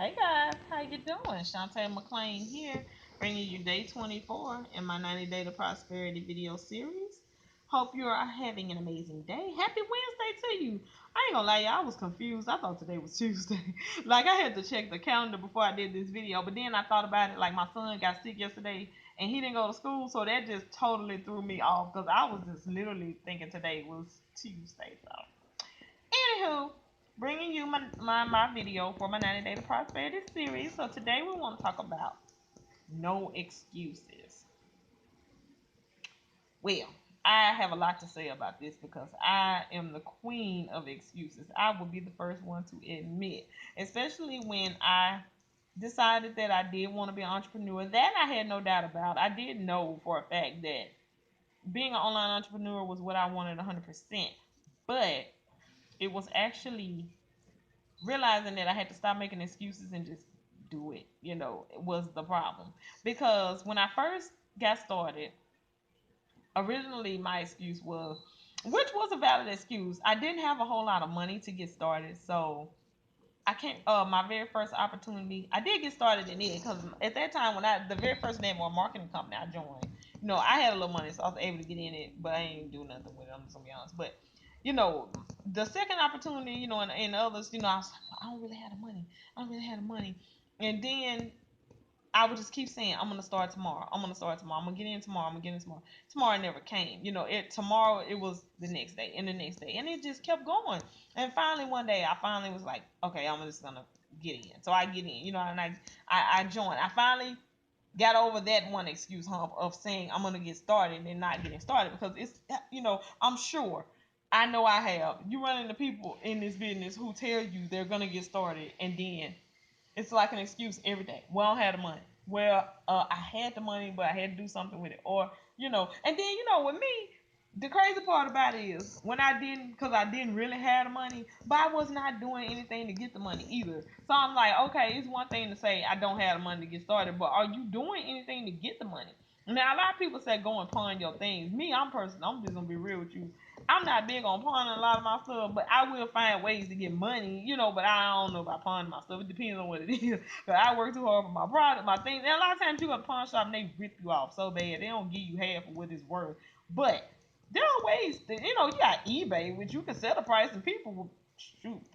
Hey guys, how you doing? Shantae McClain here, bringing you day 24 in my 90 Day to Prosperity video series. Hope you are having an amazing day. Happy Wednesday to you. I ain't gonna lie, y'all, I was confused. I thought today was Tuesday. Like, I had to check the calendar before I did this video, but then I thought about it. Like, my son got sick yesterday and he didn't go to school, so that just totally threw me off because I was just literally thinking today was Tuesday. So, anywho, bringing you my video for my 90 Day to Prosperity series. So today we want to talk about no excuses. Well, I have a lot to say about this because I am the queen of excuses. I will be the first one to admit, especially when I decided that I did want to be an entrepreneur. That I had no doubt about. I did know for a fact that being an online entrepreneur was what I wanted 100%. But it was actually realizing that I had to stop making excuses and just do it, it was the problem. Because when I first got started, originally my excuse was, which was a valid excuse, I didn't have a whole lot of money to get started. So I can't, my very first opportunity, I did get started in it because at that time when the very first network marketing company I joined, I had a little money, so I was able to get in it, but I ain't do nothing with it, I'm just gonna be honest. But, the second opportunity, and others, I was like, well, I don't really have the money. I don't really have the money. And then I would just keep saying, I'm gonna start tomorrow. I'm gonna start tomorrow. I'm gonna get in tomorrow. I'm gonna get in tomorrow. Tomorrow never came. Tomorrow it was the next day and the next day, and it just kept going. And finally one day, I finally was like, okay, I'm just gonna get in. So I get in, and I joined. I finally got over that one excuse hump of saying I'm gonna get started and not getting started because it's I'm sure. I know I have. You run into people in this business who tell you they're gonna get started and then it's like an excuse every day. Well, I don't have the money. Well, I had the money, but I had to do something with it. Or, and then, with me, the crazy part about it is when I didn't, because I didn't really have the money, but I was not doing anything to get the money either. So I'm like, okay, it's one thing to say I don't have the money to get started, but are you doing anything to get the money? Now, a lot of people say go and pawn your things. Me, I'm just going to be real with you. I'm not big on pawning a lot of my stuff, but I will find ways to get money, but I don't know about pawning my stuff. It depends on what it is. But I work too hard for my product, my things. And a lot of times you go to pawn shop and they rip you off so bad. They don't give you half of what it's worth. But there are ways that, you got eBay, which you can set a price and people will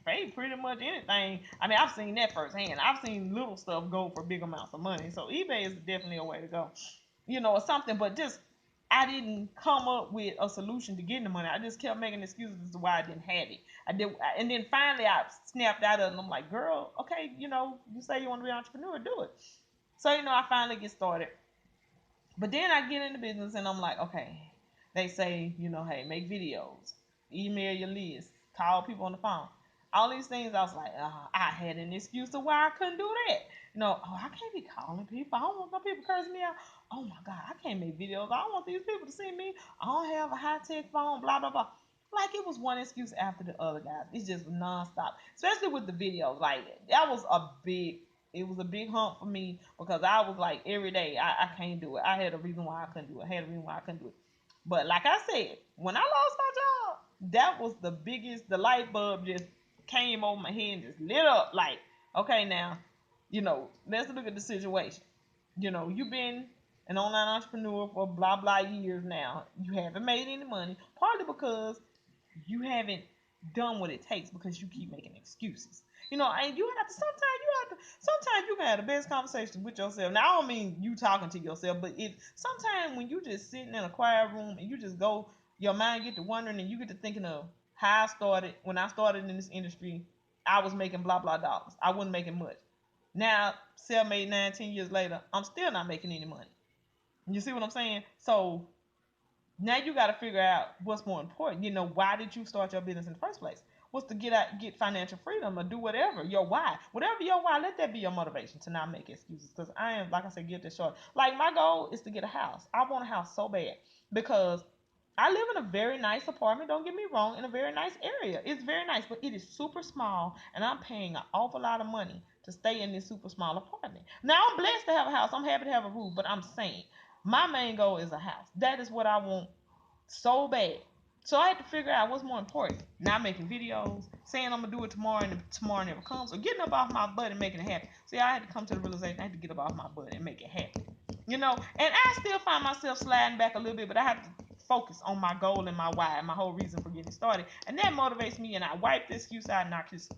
pay pretty much anything. I mean, I've seen that firsthand. I've seen little stuff go for big amounts of money. So eBay is definitely a way to go, or something. But just I didn't come up with a solution to getting the money. I just kept making excuses as to why I didn't have it. And then finally I snapped out of it. And I'm like, girl, okay, you say you want to be an entrepreneur, do it. So I finally get started. But then I get in the business and I'm like, okay, they say, hey, make videos, email your list, call people on the phone. All these things, I was like, I had an excuse to why I couldn't do that. I can't be calling people. I don't want no people cursing me out. Oh my God, I can't make videos. I don't want these people to see me. I don't have a high tech phone, blah, blah, blah. Like it was one excuse after the other, guys. It's just nonstop, especially with the videos. Like that was a big hump for me because I was like every day I can't do it. I had a reason why I couldn't do it. I had a reason why I couldn't do it. But like I said, when I lost my job, that was the light bulb just came over my head and just lit up like, okay, now, let's look at the situation. You've been an online entrepreneur for blah blah years now. You haven't made any money, partly because you haven't done what it takes because you keep making excuses. And sometimes you can have the best conversation with yourself. Now I don't mean you talking to yourself, but if sometimes when you just sitting in a quiet room and you just go, your mind get to wondering and you get to thinking of how I started. When I started in this industry, I was making blah blah dollars. I wasn't making much. Now, 7, 8, 9, 10 years later, I'm still not making any money. You see what I'm saying? So now you got to figure out what's more important. Why did you start your business in the first place? What's to get financial freedom or do whatever your why, whatever your why. Let that be your motivation to not make excuses. Because I am, like I said, get this short. Like my goal is to get a house. I want a house so bad because I live in a very nice apartment. Don't get me wrong, in a very nice area. It's very nice, but it is super small, and I'm paying an awful lot of money to stay in this super small apartment. Now I'm blessed to have a house. I'm happy to have a roof, but I'm saying my main goal is a house. That is what I want so bad. So I had to figure out what's more important. Not making videos, saying I'm gonna do it tomorrow and tomorrow never comes, or getting up off my butt and making it happen. See, I had to come to the realization I had to get up off my butt and make it happen. You know, and I still find myself sliding back a little bit, but I have to focus on my goal and my why, and my whole reason for getting started. And that motivates me, and I wipe the excuse out and I just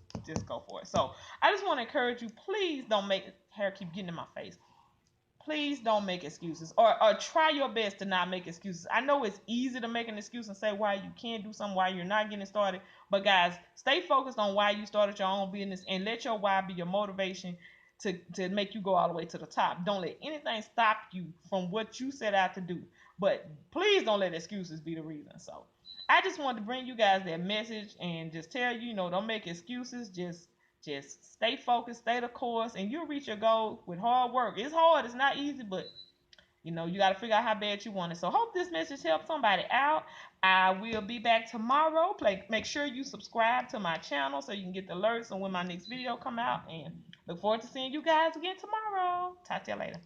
go for it. So I just want to encourage you, please don't make hair keep getting in my face. Please don't make excuses, or try your best to not make excuses. I know it's easy to make an excuse and say why you can't do something, why you're not getting started, but guys, stay focused on why you started your own business and let your why be your motivation to make you go all the way to the top. Don't let anything stop you from what you set out to do, but please don't let excuses be the reason. So I just wanted to bring you guys that message and just tell you, don't make excuses. Just stay focused, stay the course, and you'll reach your goal with hard work. It's hard, it's not easy, but you got to figure out how bad you want it. So hope this message helps somebody out. I will be back tomorrow. Make sure you subscribe to my channel so you can get the alerts on when my next video come out. And look forward to seeing you guys again tomorrow. Talk to you later.